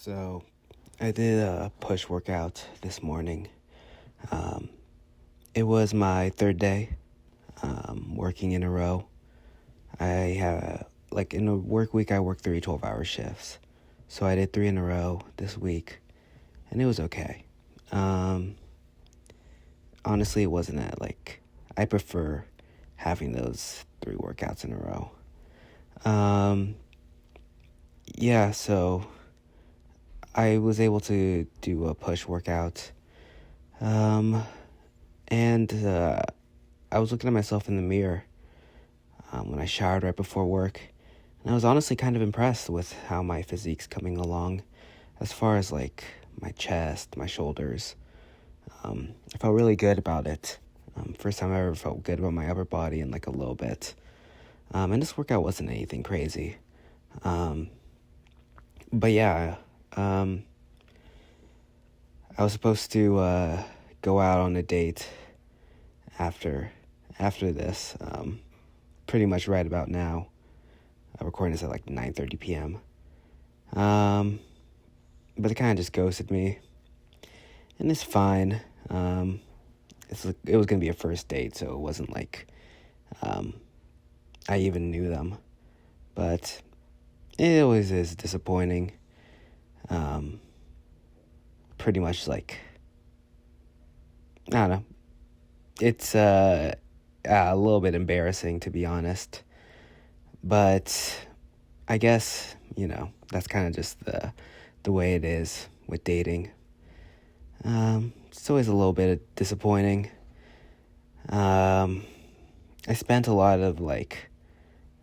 So I did a push workout this morning. Um, it was my third day working in a row. I have, like, in a work week, I work 3 12-hour shifts. So I did 3 in a row this week, and it was okay. Um, Honestly, it wasn't I prefer having those 3 workouts in a row. Yeah, so I was able to do a push workout. Um, and I was looking at myself in the mirror when I showered right before work, and I was honestly kind of impressed with how my physique's coming along, as far as like my chest, my shoulders. I felt really good about it. First time I ever felt good about my upper body in like a little bit. And this workout wasn't anything crazy. Um, but yeah, um, I was supposed to go out on a date after this. Pretty much right about now. Recording this at like 9:30 p.m. But it kind of just ghosted me, and it's fine. It was gonna be a first date, so it wasn't like um, I even knew them. But it always is disappointing. Um, Pretty much like, I don't know. It's a little bit embarrassing, to be honest. But I guess, that's kind of just the way it is with dating. It's always a little bit disappointing. I spent a lot of like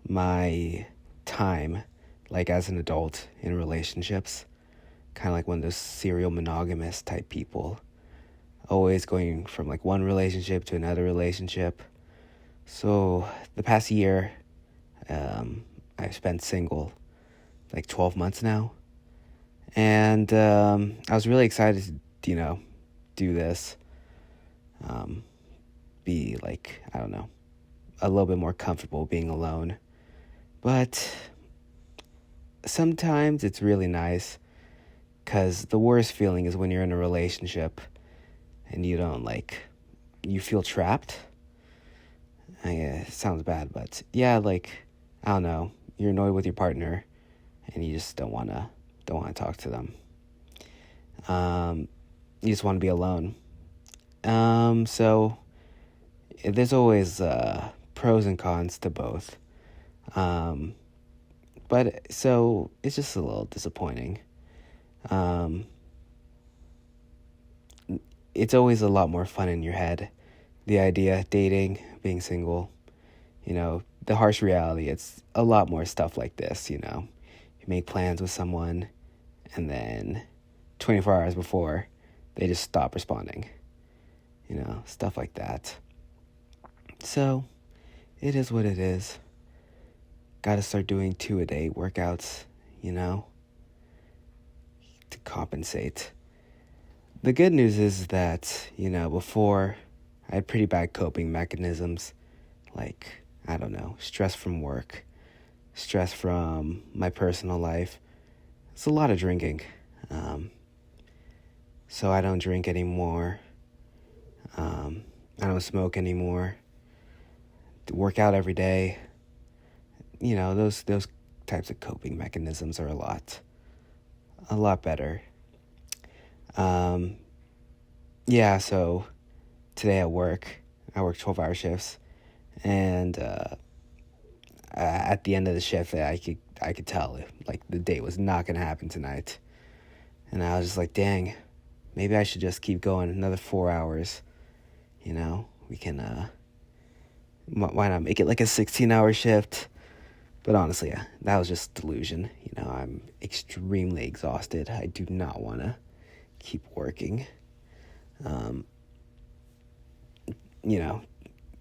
my time, like as an adult, in relationships, kind of like one of those serial monogamous type people, always going from like one relationship to another relationship. So the past year, I've spent single like 12 months now, and I was really excited to do this, be like, I don't know, a little bit more comfortable being alone. But sometimes it's really nice, because the worst feeling is when you're in a relationship and you don't you feel trapped. It sounds bad, but yeah, I don't know, you're annoyed with your partner and you just don't wanna talk to them. You just want to be alone. So there's always pros and cons to both. But so it's just a little disappointing. Um, it's always a lot more fun in your head. The idea, dating, being single, the harsh reality, it's a lot more stuff like this. You make plans with someone, and then 24 hours before, they just stop responding. Stuff like that. So, it is what it is. Gotta start doing 2-a-day workouts, to compensate. The good news is that, before, I had pretty bad coping mechanisms, like, I don't know, stress from work, stress from my personal life. It's a lot of drinking. So I don't drink anymore. I don't smoke anymore. Work out every day. Those types of coping mechanisms are a lot better. Yeah, so today at work, I work 12-hour shifts, and at the end of the shift, I could tell like the date was not gonna happen tonight, and I was just like, dang, maybe I should just keep going another 4 hours. We can why not make it like a 16-hour shift? But honestly, yeah, that was just delusion. I'm extremely exhausted. I do not want to keep working. I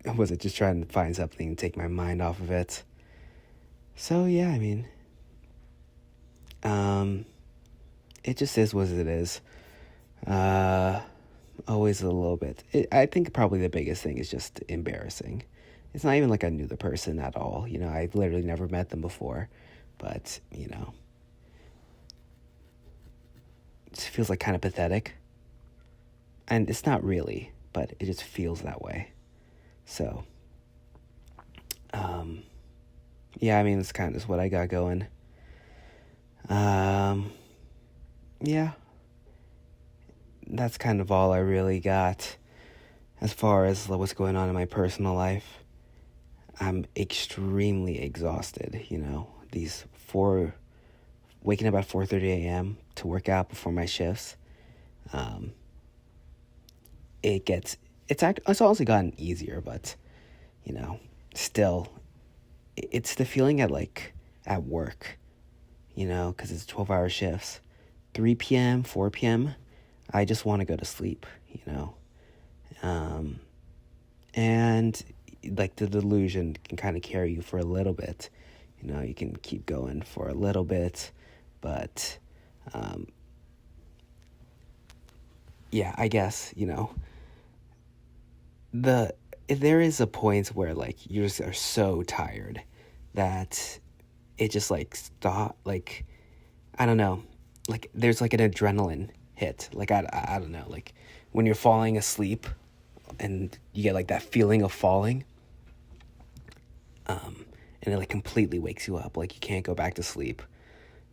wasn't just trying to find something to take my mind off of it. So yeah, I mean, it just is what it is. Always a little bit. I think probably the biggest thing is just embarrassing. It's not even like I knew the person at all. I literally never met them before. But, feels like kind of pathetic. And it's not really, but it just feels that way. So, yeah, I mean, it's kind of just what I got going. Yeah, that's kind of all I really got as far as what's going on in my personal life. I'm extremely exhausted, waking up at 4:30 a.m. to work out before my shifts. Um, it's honestly gotten easier, but, still, it's the feeling at work, because it's 12-hour shifts. 3 p.m., 4 p.m., I just want to go to sleep, and like the delusion can kind of carry you for a little bit. You can keep going for a little bit, but yeah, I guess, there is a point where you just are so tired that it just stop, I don't know, there's an adrenaline hit. I don't know, when you're falling asleep and you get that feeling of falling, and it completely wakes you up, you can't go back to sleep,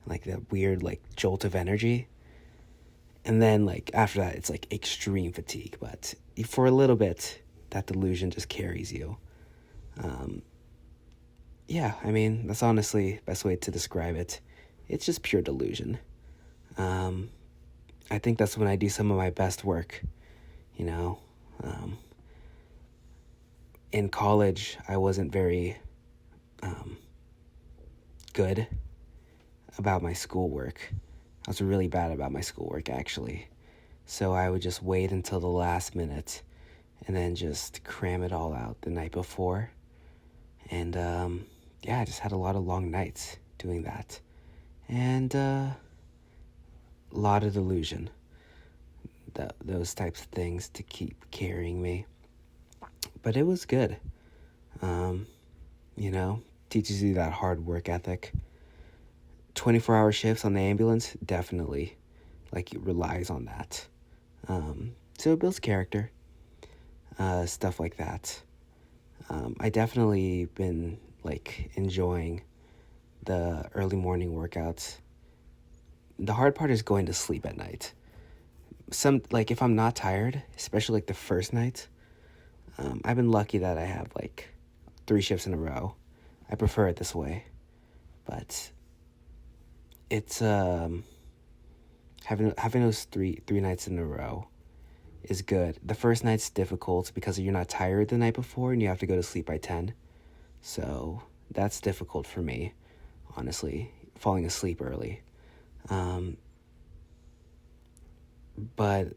that weird jolt of energy. And then after that it's extreme fatigue, but for a little bit that delusion just carries you. Yeah, I mean, that's honestly the best way to describe it. It's just pure delusion. I think that's when I do some of my best work, in college I wasn't very good about my schoolwork. I was really bad about my schoolwork, actually. So I would just wait until the last minute and then just cram it all out the night before. And yeah, I just had a lot of long nights doing that. And a lot of delusion. Those types of things to keep carrying me. But it was good. Teaches you that hard work ethic. 24-hour shifts on the ambulance, definitely, it relies on that. So it builds character, stuff like that. I definitely been, enjoying the early morning workouts. The hard part is going to sleep at night. If I'm not tired, especially, the first night, I've been lucky that I have, 3 shifts in a row. I prefer it this way, but it's having those three nights in a row is good. The first night's difficult because you're not tired the night before and you have to go to sleep by 10. So that's difficult for me, honestly, falling asleep early. But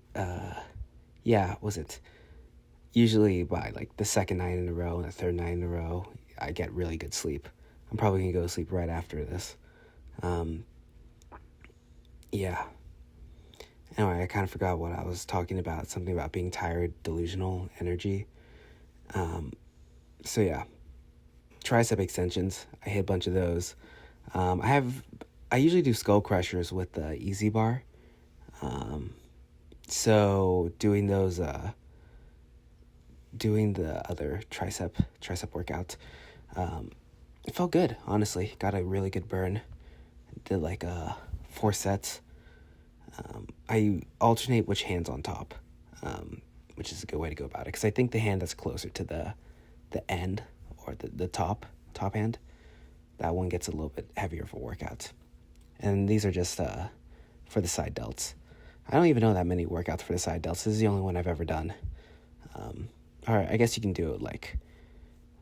yeah, was it usually by the second night in a row and the third night in a row, I get really good sleep. I'm probably gonna go to sleep right after this. Yeah. Anyway, I kind of forgot what I was talking about. Something about being tired, delusional energy. So yeah, tricep extensions. I hit a bunch of those. I usually do skull crushers with the easy bar. So doing those, doing the other tricep workout, it felt good, honestly. Got a really good burn. Did 4 sets. I alternate which hand's on top, which is a good way to go about it, because I think the hand that's closer to the end, or the top hand, that one gets a little bit heavier for workouts. And these are just for the side delts. I don't even know that many workouts for the side delts. This is the only one I've ever done. All right, I guess you can do it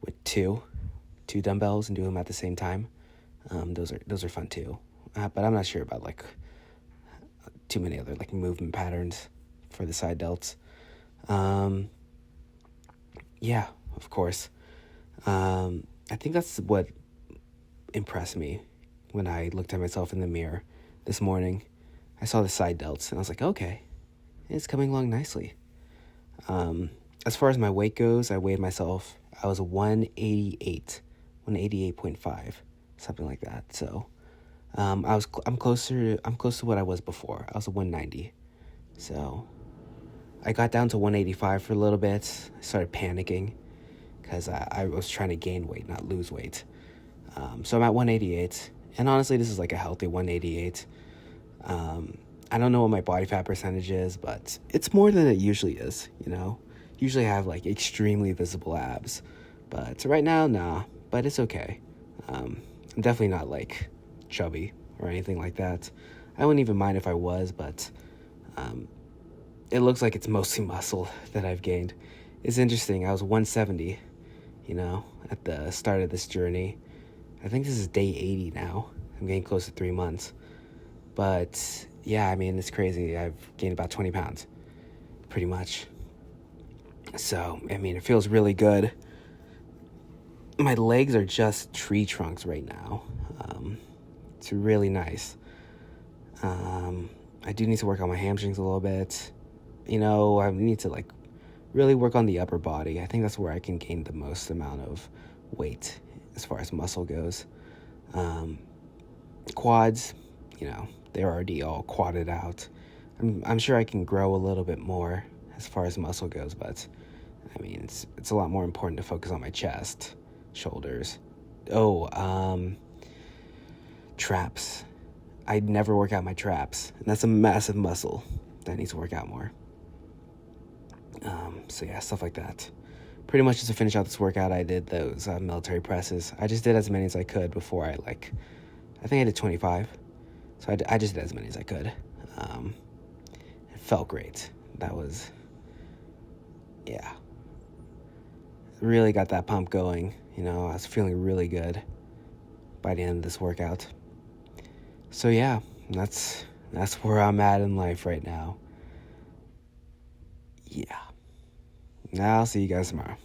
with two dumbbells and do them at the same time. Those are fun too. But I'm not sure about too many other movement patterns for the side delts. Yeah, of course. I think that's what impressed me when I looked at myself in the mirror this morning. I saw the side delts and I was like, okay, it's coming along nicely. As far as my weight goes, I weighed myself. I was 188.5, something like that. So I'm close to what I was before. I was at 190. So I got down to 185 for a little bit. I started panicking because I was trying to gain weight, not lose weight. So I'm at 188. And honestly, this is like a healthy 188. I don't know what my body fat percentage is, but it's more than it usually is, you know? Usually I have like extremely visible abs. But right now, nah. But it's okay. I'm definitely not like chubby or anything like that. I wouldn't even mind if I was, but it looks like it's mostly muscle that I've gained. It's interesting. I was 170, you know, at the start of this journey. I think this is day 80 now. I'm getting close to 3 months. But yeah, I mean, it's crazy. I've gained about 20 pounds, pretty much. So, I mean, it feels really good. My legs are just tree trunks right now. It's really nice. I do need to work on my hamstrings a little bit. You know, I need to like really work on the upper body. I think that's where I can gain the most amount of weight as far as muscle goes. Quads, you know, they're already all quadded out. I'm sure I can grow a little bit more as far as muscle goes, but I mean, it's a lot more important to focus on my chest, shoulders. Traps. I never work out my traps, and that's a massive muscle that needs to work out more. So yeah, stuff like that. Pretty much just to finish out this workout, I did those military presses. I just did as many as I could before I think I did 25. So I just did as many as I could. It felt great. That was, yeah. Really got that pump going. You know, I was feeling really good by the end of this workout. So yeah, that's where I'm at in life right now. Yeah. Now I'll see you guys tomorrow.